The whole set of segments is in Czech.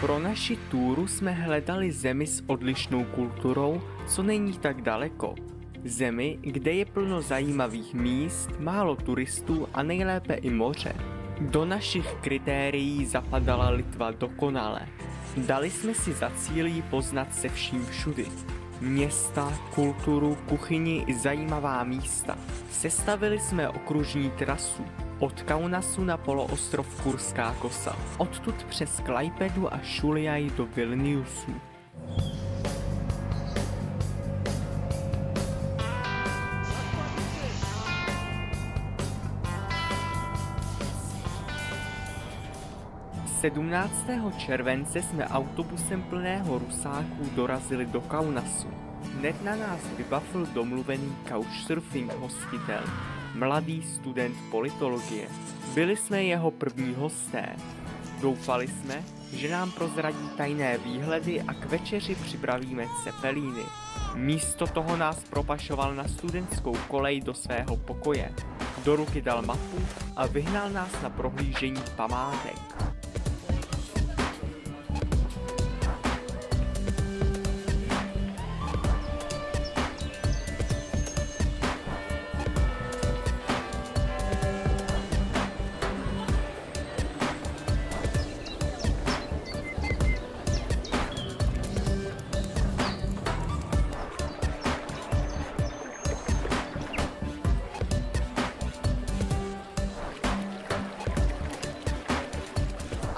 Pro naši túru jsme hledali zemi s odlišnou kulturou, co není tak daleko. Zemi, kde je plno zajímavých míst, málo turistů a nejlépe i moře. Do našich kritérií zapadala Litva dokonale. Dali jsme si za cíl ji poznat se vším všudy. Města, kulturu, kuchyni i zajímavá místa. Sestavili jsme okružní trasu. Od Kaunasu na poloostrov Kurská Kosa. Odtud přes Klaipedu a Šuliaj do Vilniusu. – 17. července jsme autobusem plného Rusáků dorazili do Kaunasu. Hned na nás vybavil domluvený couchsurfing hostitel, mladý student politologie. Byli jsme jeho první hosté. Doufali jsme, že nám prozradí tajné výhledy a k večeři připravíme cepelíny. Místo toho nás propašoval na studentskou kolej do svého pokoje. Do ruky dal mapu a vyhnal nás na prohlížení památek.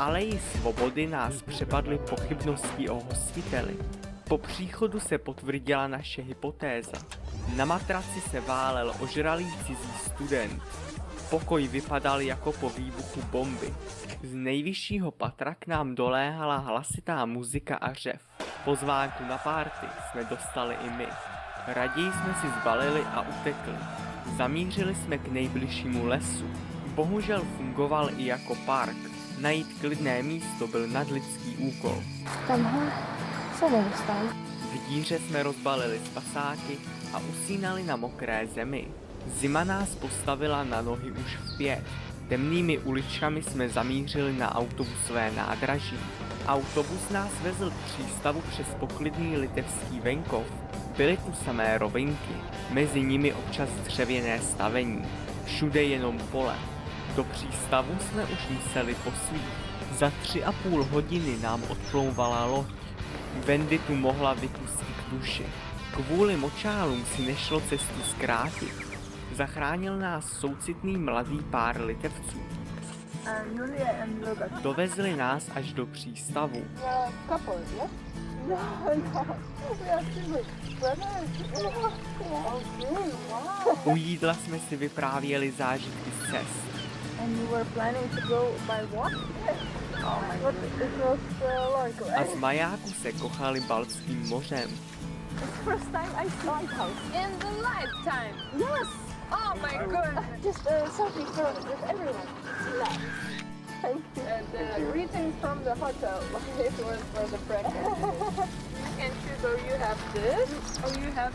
Aleji Svobody nás přepadly pochybnosti o hostiteli. Po příchodu se potvrdila naše hypotéza. Na matraci se válel ožralý cizí student. Pokoj vypadal jako po výbuchu bomby. Z nejvyššího patra k nám doléhala hlasitá muzika a řev. Pozvánku na párty jsme dostali i my. Raději jsme si zbalili a utekli. Zamířili jsme k nejbližšímu lesu. Bohužel fungoval i jako park. Najít klidné místo byl nadlidský úkol. Tamhle se nedostali. V díře jsme rozbalili spasáky a usínali na mokré zemi. Zima nás postavila na nohy už zpět. Temnými uličkami jsme zamířili na autobusové nádraží. Autobus nás vezl k přístavu přes poklidný litevský venkov. Byly tu samé rovinky, mezi nimi občas dřevěné stavení. Všude jenom pole. Do přístavu jsme už museli posvít. Za 3,5 hodiny nám odplouvala loď. Wendy tu mohla vypustit duši. Kvůli močálům si nešlo cestu zkrátit. Zachránil nás soucitný mladý pár Litevců. Dovezli nás až do přístavu. U jídla jsme si vyprávěli zážitky z cest. A z majáku se kochali Baltským mořem. First time I see lighthouse. In the lifetime. Yes. Oh my god. Just selfie with everyone. Love. Thank you. And greetings from the hotel. It was for the breakfast. And Hugo, you have this, or you have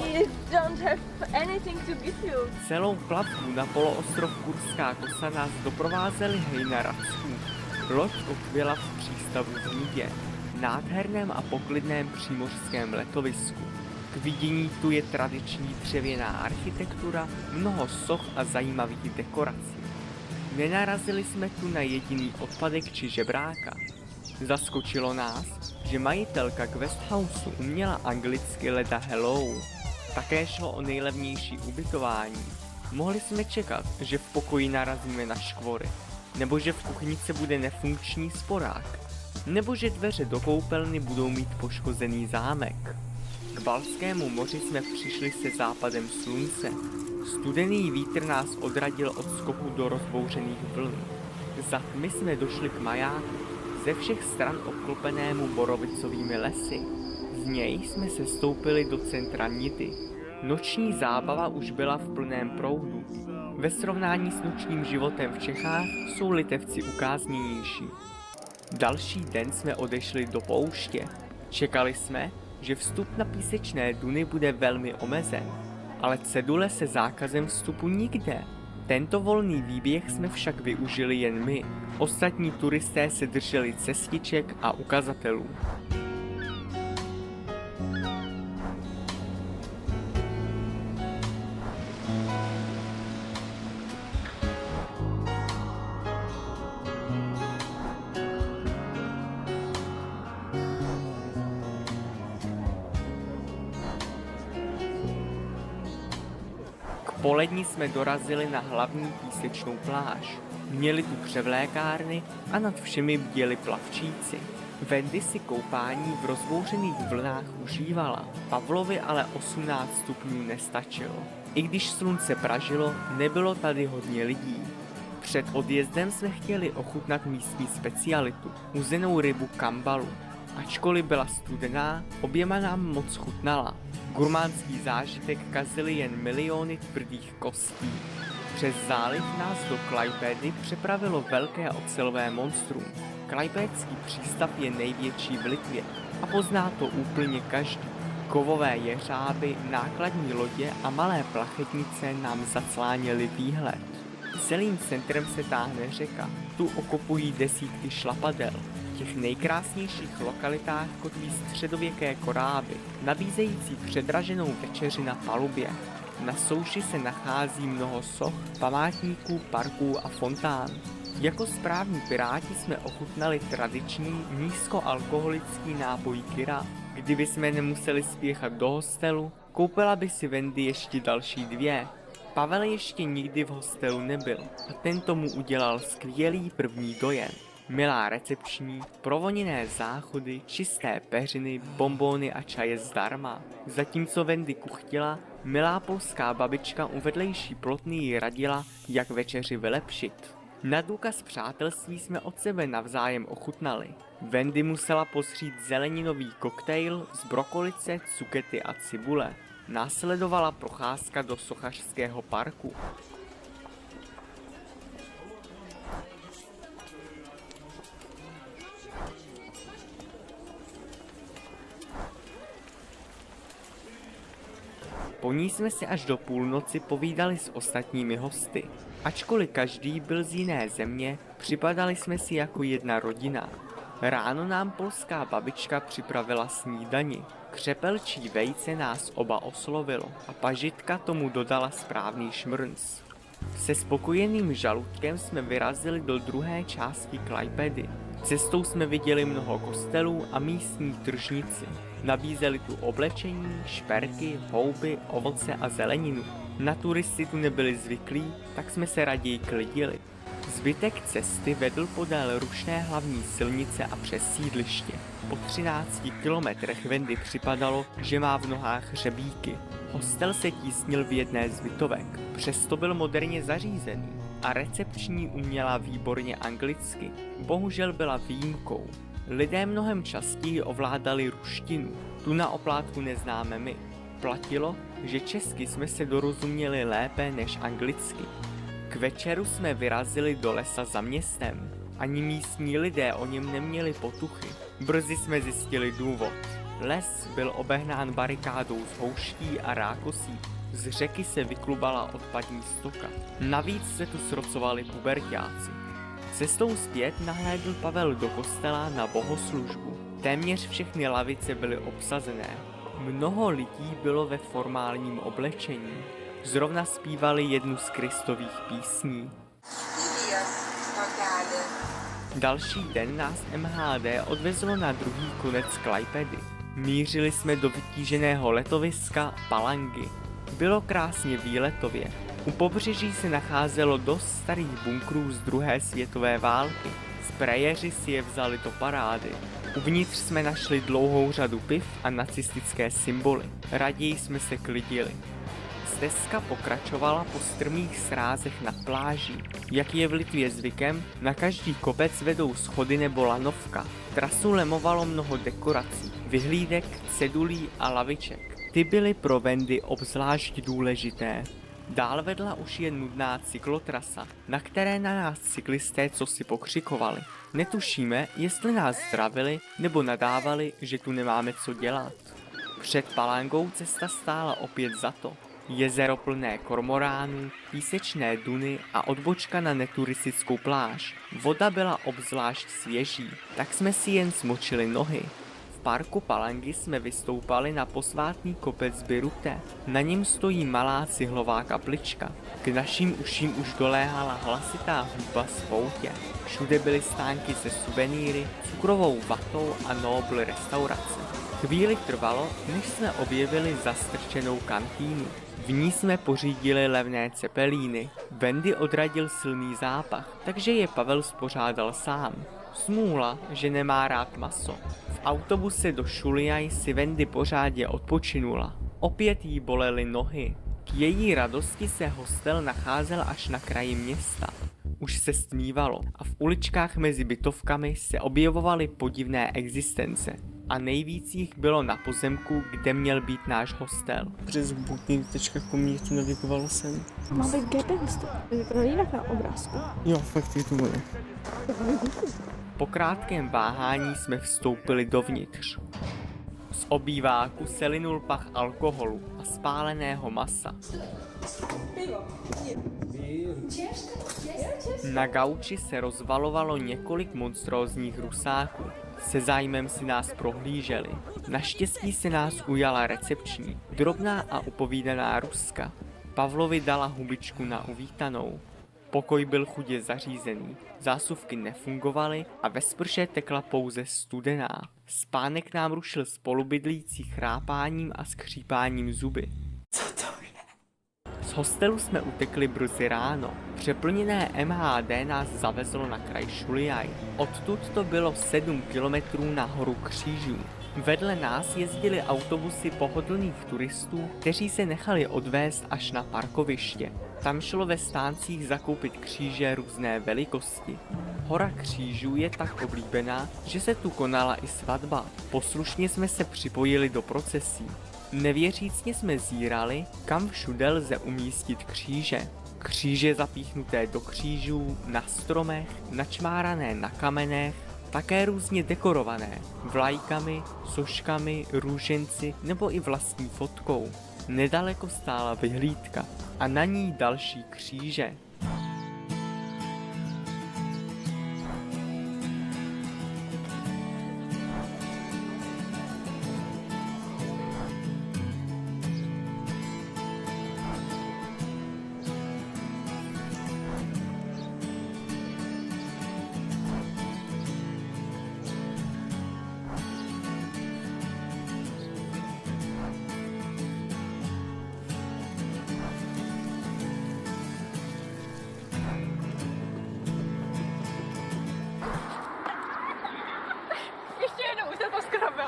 We don't have anything to give you. Celou plavbu na poloostrov Kurská Kosa nás doprovázeli hejna Radsků. Loď odbyla v přístavu v Nidě, nádherném a poklidném přímořském letovisku. K vidění tu je tradiční dřevěná architektura, mnoho soch a zajímavých dekorací. Nenarazili jsme tu na jediný odpadek či žebráka. Zaskočilo nás, že majitelka Guesthouseu uměla anglicky leda hello. Také šlo o nejlevnější ubytování. Mohli jsme čekat, že v pokoji narazíme na škvory, nebo že v kuchynice bude nefunkční sporák, nebo že dveře do koupelny budou mít poškozený zámek. K Baltskému moři jsme přišli se západem slunce. Studený vítr nás odradil od skoku do rozbouřených vln. Za tmy jsme došli k majáku, ze všech stran obklopenému borovicovými lesy. Z něj jsme se stoupili do centra Nidy. Noční zábava už byla v plném proudu. Ve srovnání s nočním životem v Čechách jsou Litevci ukázněnější. Další den jsme odešli do pouště. Čekali jsme, že vstup na písečné duny bude velmi omezen, ale cedule se zákazem vstupu nikde. Tento volný výběh jsme však využili jen my. Ostatní turisté se drželi cestiček a ukazatelů. Polední jsme dorazili na hlavní písečnou pláž. Měli tu převlékárny a nad všemi bděli plavčíci. Wendy si koupání v rozbouřených vlnách užívala. Pavlovi ale 18 stupňů nestačilo. I když slunce pražilo, nebylo tady hodně lidí. Před odjezdem jsme chtěli ochutnat místní specialitu, uzenou rybu kambalu. Ačkoliv byla studená, oběma nám moc chutnala. Gurmánský zážitek kazily jen miliony tvrdých kostí. Přes záliv nás do Klaipédy přepravilo velké ocelové monstrum. Klaipédský přístav je největší v Litvě a pozná to úplně každý. Kovové jeřáby, nákladní lodě a malé plachetnice nám zacláněly výhled. Celým centrem se táhne řeka, tu okopují desítky šlapadel. V těch nejkrásnějších lokalitách kotví středověké koráby, nabízející předraženou večeři na palubě. Na souši se nachází mnoho soch, památníků, parků a fontán. Jako správní piráti jsme ochutnali tradiční nízkoalkoholický nápoj Kira. Kdyby jsme nemuseli spěchat do hostelu, koupila by si Wendy ještě další 2. Pavel ještě nikdy v hostelu nebyl a ten tomu udělal skvělý první dojem. Milá recepční, provoněné záchody, čisté peřiny, bonbóny a čaje zdarma. Zatímco Wendy kuchtila, milá polská babička u vedlejší plotny jí radila, jak večeři vylepšit. Na důkaz přátelství jsme od sebe navzájem ochutnali. Wendy musela pozřít zeleninový koktejl z brokolice, cukety a cibule. Následovala procházka do sochařského parku. Po ní jsme si až do půlnoci povídali s ostatními hosty. Ačkoliv každý byl z jiné země, připadali jsme si jako jedna rodina. Ráno nám polská babička připravila snídani. Křepelčí vejce nás oba oslovilo a pažitka tomu dodala správný šmrnc. Se spokojeným žaludkem jsme vyrazili do druhé části Klaipedy. Cestou jsme viděli mnoho kostelů a místní tržnici. Nabízeli tu oblečení, šperky, houby, ovoce a zeleninu. Na turisty tu nebyli zvyklí, tak jsme se raději klidili. Zbytek cesty vedl podél rušné hlavní silnice a přes sídliště. Po 13 kilometrech Wendy připadalo, že má v nohách hřebíky. Hostel se tísnil v jedné z bytovek, přesto byl moderně zařízený a recepční uměla výborně anglicky. Bohužel byla výjimkou. Lidé mnohem častěji ovládali ruštinu, tu na oplátku neznáme my. Platilo, že česky jsme se dorozuměli lépe než anglicky. K večeru jsme vyrazili do lesa za městem. Ani místní lidé o něm neměli potuchy. Brzy jsme zjistili důvod. Les byl obehnán barikádou z houští a rákosí. Z řeky se vyklubala odpadní stoka. Navíc se tu srocovali puberťáci. Cestou zpět nahlédl Pavel do kostela na bohoslužbu. Téměř všechny lavice byly obsazené. Mnoho lidí bylo ve formálním oblečení. Zrovna zpívali jednu z Kristových písní. Další den nás MHD odvezlo na druhý konec Klaipedy. Mířili jsme do vytíženého letoviska Palangy. Bylo krásně výletově. U pobřeží se nacházelo dost starých bunkrů z druhé světové války. Sprejeři si je vzali do parády. Uvnitř jsme našli dlouhou řadu piv a nacistické symboly. Raději jsme se klidili. Stezka pokračovala po strmých srázech nad pláží. Jak je v Litvě zvykem, na každý kopec vedou schody nebo lanovka. Trasu lemovalo mnoho dekorací, vyhlídek, cedulí a laviček. Ty byly pro Wendy obzvlášť důležité. Dál vedla už jen nudná cyklotrasa, na které na nás cyklisté cosi pokřikovali. Netušíme, jestli nás zdravili nebo nadávali, že tu nemáme co dělat. Před Palangou cesta stála opět za to. Jezero plné kormoránů, písečné duny a odbočka na neturistickou pláž. Voda byla obzvlášť svěží, tak jsme si jen smočili nohy. V parku Palangi jsme vystoupali na posvátný kopec Birute. Na něm stojí malá cihlová kaplička. K našim uším už doléhala hlasitá hudba z poutě. Všude byly stánky se suvenýry, cukrovou vatou a Noble restaurace. Chvíli trvalo, než jsme objevili zastrčenou kantýnu. V ní jsme pořídili levné cepelíny. Wendy odradil silný zápach, takže je Pavel spořádal sám. Smůla, že nemá rád maso. V autobuse do Šuliaj si Wendy pořádně odpočinula. Opět jí bolely nohy. K její radosti se hostel nacházel až na kraji města. Už se stmívalo a v uličkách mezi bytovkami se objevovaly podivné existence. A nejvíc jich bylo na pozemku, kde měl být náš hostel. Přes booking.com mě to navigovalo sem. Má být GPS, to vypadá jinak na obrázku. Jo, fakt je to ono. Po krátkém váhání jsme vstoupili dovnitř. Z obýváku se linul pach alkoholu a spáleného masa. Na gauči se rozvalovalo několik monstrózních rusáků. Se zájmem si nás prohlíželi. Naštěstí se nás ujala recepční, drobná a upovídaná Ruska. Pavlovi dala hubičku na uvítanou. Pokoj byl chudě zařízený, zásuvky nefungovaly a ve sprše tekla pouze studená. Spánek nám rušil spolubydlící chrápáním a skřípáním zuby. Co to je? Z hostelu jsme utekli brzy ráno. Přeplněné MHD nás zavezlo na kraj Šuliaj. Odtud to bylo 7 kilometrů na horu Křížů. Vedle nás jezdili autobusy pohodlných turistů, kteří se nechali odvést až na parkoviště. Tam šlo ve stáncích zakoupit kříže různé velikosti. Hora Křížů je tak oblíbená, že se tu konala i svatba. Poslušně jsme se připojili do procesí. Nevěřícně jsme zírali, kam všude lze umístit kříže. Kříže zapíchnuté do křížů, na stromech, načmárané na kamenech, také různě dekorované, vlajkami, soškami, růženci nebo i vlastní fotkou. Nedaleko stála vyhlídka a na ní další kříže.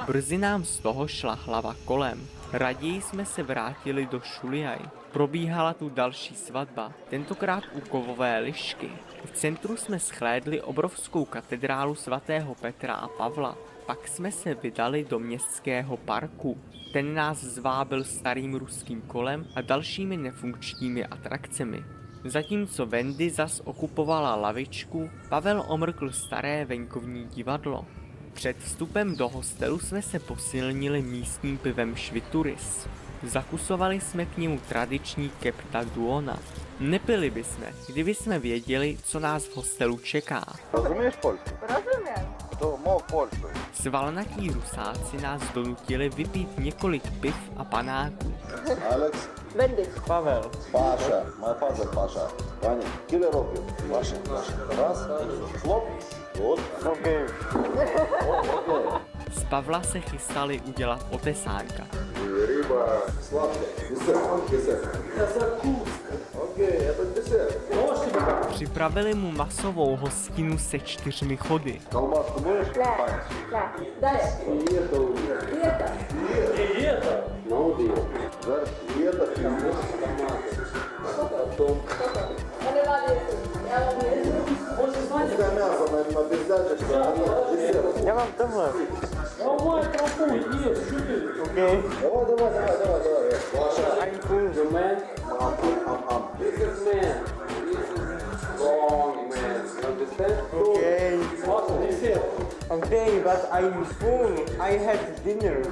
Brzy nám z toho šla hlava kolem. Raději jsme se vrátili do Šuliaj. Probíhala tu další svatba, tentokrát u kovové lišky. V centru jsme shlédli obrovskou katedrálu svatého Petra a Pavla. Pak jsme se vydali do městského parku. Ten nás zvábil starým ruským kolem a dalšími nefunkčními atrakcemi. Zatímco Wendy zas okupovala lavičku, Pavel omrkl staré venkovní divadlo. Před vstupem do hostelu jsme se posilnili místním pivem Švituris. Zakusovali jsme k němu tradiční kepta duona. Nepili bychom, kdyby jsme věděli, co nás v hostelu čeká. Rozumíš polsku? Rozumiem. To mohl polsku. Svalnatí rusáci nás donutili vypít několik piv a panáků. Alex? Wendy. Pavel. Pasha, my father Pasha. Pani, kile robił? Pasha. Raz, slop. Good. Okay. Z Pavla se chystali udělat otesánka. Ryba sladká. Dessert. Okay, это dessert. Připravili mu masovou hostinu se 4 chody. Колбаску будешь? Да. Далее. И это. Ну, и это. Потом. Пускай мясо на передаче, что десерт. Ja mam tohle. Давай. Паша. I'm cool. This is man. This is strong man. You understand? Okay. Awesome. Dessert. Okay, but I'm full. I had dinner.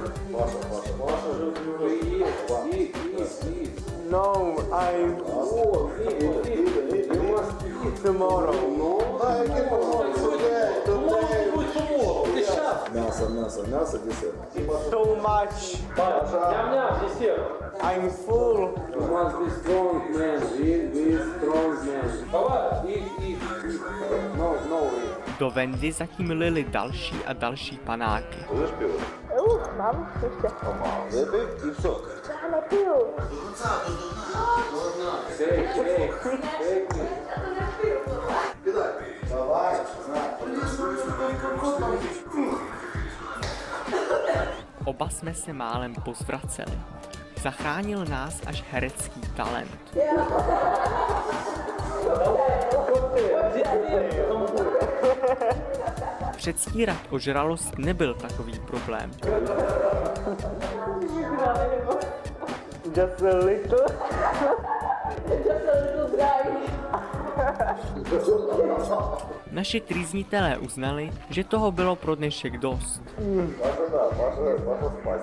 No, I tomorrow. Мясо, десерт. So much. I'm full. You must be strong man, be strong man. Eat. No, eat. Do vendy zatím lili další a další panáky. Будешь пиво? Mam, jeszcze. Выпей и все. Ja, napiju. Давай. Oba jsme se málem pozvraceli. Zachránil nás až herecký talent. Předstírat ožralost nebyl takový problém. Just a little. Naši trýznitelé uznali, že toho bylo pro dnešek dost. Паша спать.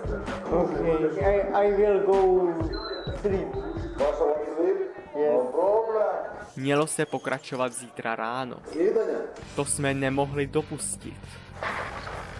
Okay, I will go sleep. Паша, want sleep? No problem. Mělo se pokračovat zítra ráno. Свидание? To jsme nemohli dopustit.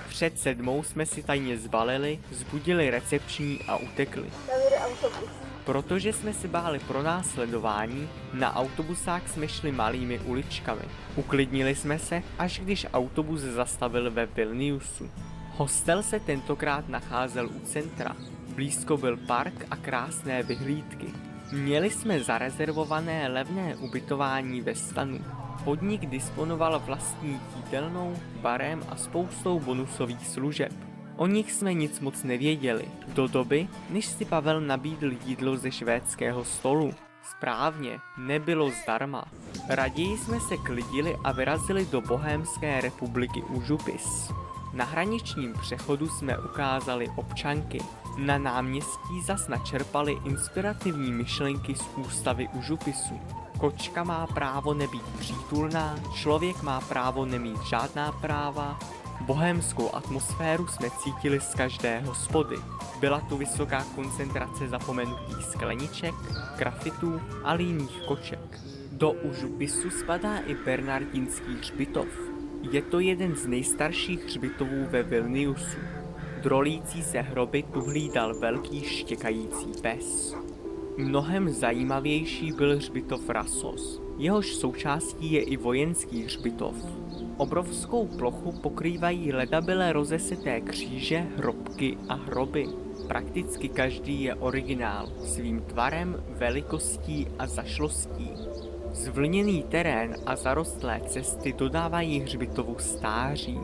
Před 7 jsme si tajně zbalili, zbudili recepční a utekli. Zavěry autobus. Protože jsme se báli pronásledování, na autobusák jsme šli malými uličkami. Uklidnili jsme se, až když autobus zastavil ve Vilniusu. Hostel se tentokrát nacházel u centra. Blízko byl park a krásné vyhlídky. Měli jsme zarezervované levné ubytování ve stanu. Podnik disponoval vlastní jídelnou, barem a spoustou bonusových služeb. O nich jsme nic moc nevěděli, do doby, než si Pavel nabídl jídlo ze švédského stolu. Správně, nebylo zdarma. Raději jsme se klidili a vyrazili do Bohémské republiky Užupis. Na hraničním přechodu jsme ukázali občanky. Na náměstí zas načerpali inspirativní myšlenky z ústavy Užupisu. Kočka má právo nebýt přítulná, člověk má právo nemít žádná práva. Bohémskou atmosféru jsme cítili z každé hospody. Byla tu vysoká koncentrace zapomenutých skleniček, grafitů a líných koček. Do Užupisu spadá i Bernardinský hřbitov. Je to jeden z nejstarších hřbitovů ve Vilniusu. Drolící se hroby tu hlídal velký štěkající pes. Mnohem zajímavější byl hřbitov Rasos. Jehož součástí je i vojenský hřbitov. Obrovskou plochu pokrývají ledabyle rozeseté kříže, hrobky a hroby. Prakticky každý je originál svým tvarem, velikostí a zašlostí. Zvlněný terén a zarostlé cesty dodávají hřbitovu stáří.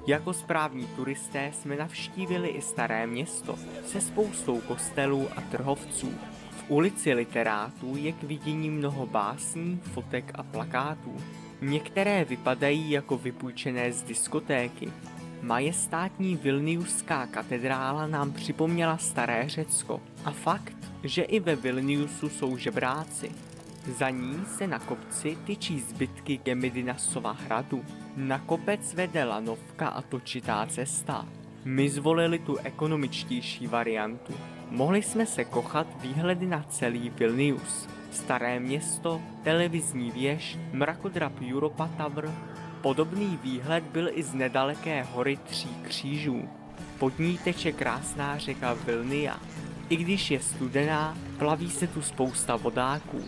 Jako správní turisté jsme navštívili i staré město se spoustou kostelů a trhovců. V ulici literátů je k vidění mnoho básní, fotek a plakátů. Některé vypadají jako vypůjčené z diskotéky. Majestátní Vilniuská katedrála nám připomněla staré Řecko a fakt, že i ve Vilniusu jsou žebráci. Za ní se na kopci tyčí zbytky Gemidinasova hradu. Na kopec vede lanovka a točitá cesta. My zvolili tu ekonomičtější variantu. Mohli jsme se kochat výhledy na celý Vilnius. Staré město, televizní věž, mrakodrap Europa Tower. Podobný výhled byl i z nedaleké hory 3 křížů. Pod ní teče krásná řeka Vilnia. I když je studená, plaví se tu spousta vodáků.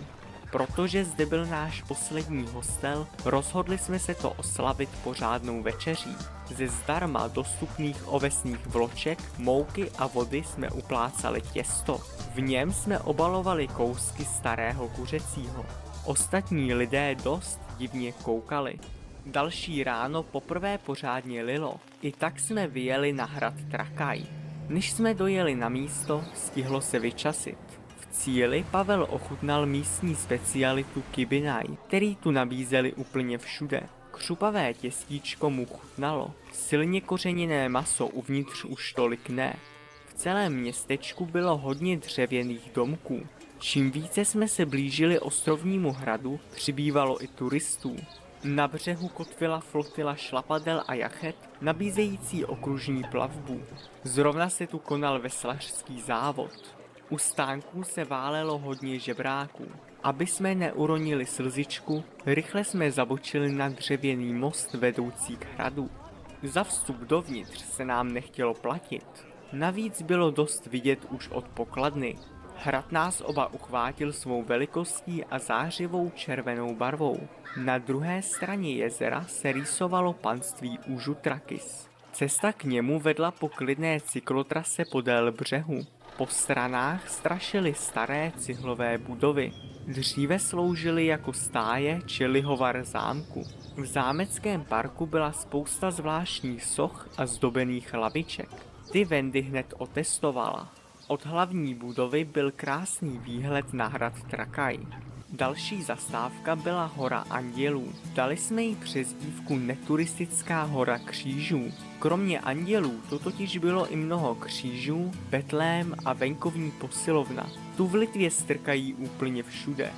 Protože zde byl náš poslední hostel, rozhodli jsme se to oslavit pořádnou večeří. Ze zdarma dostupných ovesných vloček, mouky a vody jsme uplácali těsto. V něm jsme obalovali kousky starého kuřecího. Ostatní lidé dost divně koukali. Další ráno poprvé pořádně lilo. I tak jsme vyjeli na hrad Trakaj. Než jsme dojeli na místo, stihlo se vyčasit. V cíli Pavel ochutnal místní specialitu kibinaj, který tu nabízeli úplně všude. Křupavé těstíčko mu chutnalo, silně kořeněné maso uvnitř už tolik ne. V celém městečku bylo hodně dřevěných domků. Čím více jsme se blížili ostrovnímu hradu, přibývalo i turistů. Na břehu kotvila flotila šlapadel a jachet, nabízející okružní plavbu. Zrovna se tu konal veslařský závod. U stánků se válelo hodně žebráků. Aby jsme neuronili slzičku, rychle jsme zabočili na dřevěný most vedoucí k hradu. Za vstup dovnitř se nám nechtělo platit. Navíc bylo dost vidět už od pokladny. Hrad nás oba uchvátil svou velikostí a zářivou červenou barvou. Na druhé straně jezera se rýsovalo panství Užutrakis. Cesta k němu vedla po klidné cyklotrase podél břehu. Po stranách strašily staré cihlové budovy. Dříve sloužily jako stáje či lihovar zámku. V zámeckém parku byla spousta zvláštních soch a zdobených laviček. Ty Wendy hned otestovala. Od hlavní budovy byl krásný výhled na hrad Trakaj. Další zastávka byla hora Andělů. Dali jsme jí přezdívku Neturistická hora křížů. Kromě andělů to totiž bylo i mnoho křížů, betlém a venkovní posilovna. Tu v Litvě strkají úplně všude.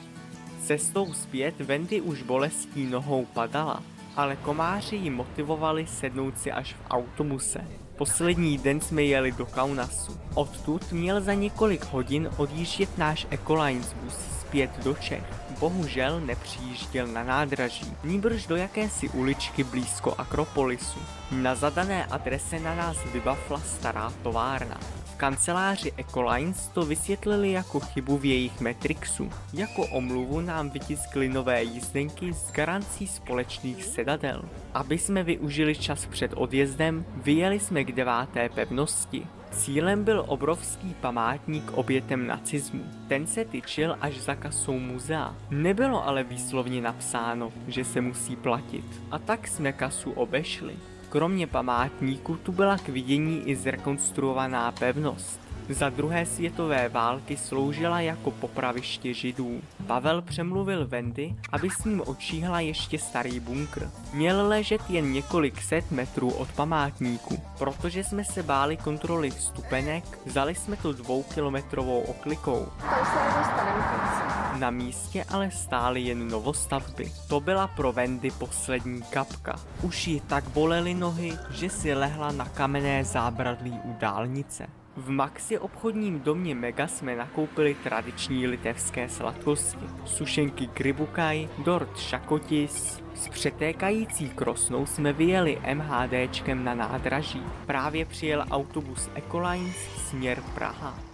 Cestou zpět Wendy už bolestí nohou padala, ale komáři ji motivovali sednout si až v autobuse. Poslední den jsme jeli do Kaunasu. Odtud měl za několik hodin odjíždět náš Ecolines bus zpět do Čech. Bohužel nepřijížděl na nádraží, nýbrž do jakési uličky blízko Akropolisu. Na zadané adrese na nás vybavla stará továrna. V kanceláři Ecolines to vysvětlili jako chybu v jejich Matrixu. Jako omluvu nám vytiskli nové jízdenky s garancí společných sedadel. Aby jsme využili čas před odjezdem, vyjeli jsme k 9. pevnosti. Cílem byl obrovský památník obětem nacismu. Ten se tyčil až za kasou muzea. Nebylo ale výslovně napsáno, že se musí platit. A tak jsme kasu obešli. Kromě památníku tu byla k vidění i zrekonstruovaná pevnost. Za druhé světové války sloužila jako popraviště Židů. Pavel přemluvil Wendy, aby s ním odšíhla ještě starý bunkr. Měl ležet jen několik set metrů od památníku. Protože jsme se báli kontroly vstupenek, vzali jsme to 2kilometrovou oklikou. Tam se nedostaneme konci. Na místě ale stály jen novostavby. To byla pro Wendy poslední kapka. Už ji tak bolely nohy, že si lehla na kamenné zábradlí u dálnice. V Maxi obchodním domě Mega jsme nakoupili tradiční litevské sladkosti. Sušenky Kribukaj, dort Šakotis. S přetékající Krosnou jsme vyjeli MHDčkem na nádraží. Právě přijel autobus Ecolines směr Praha.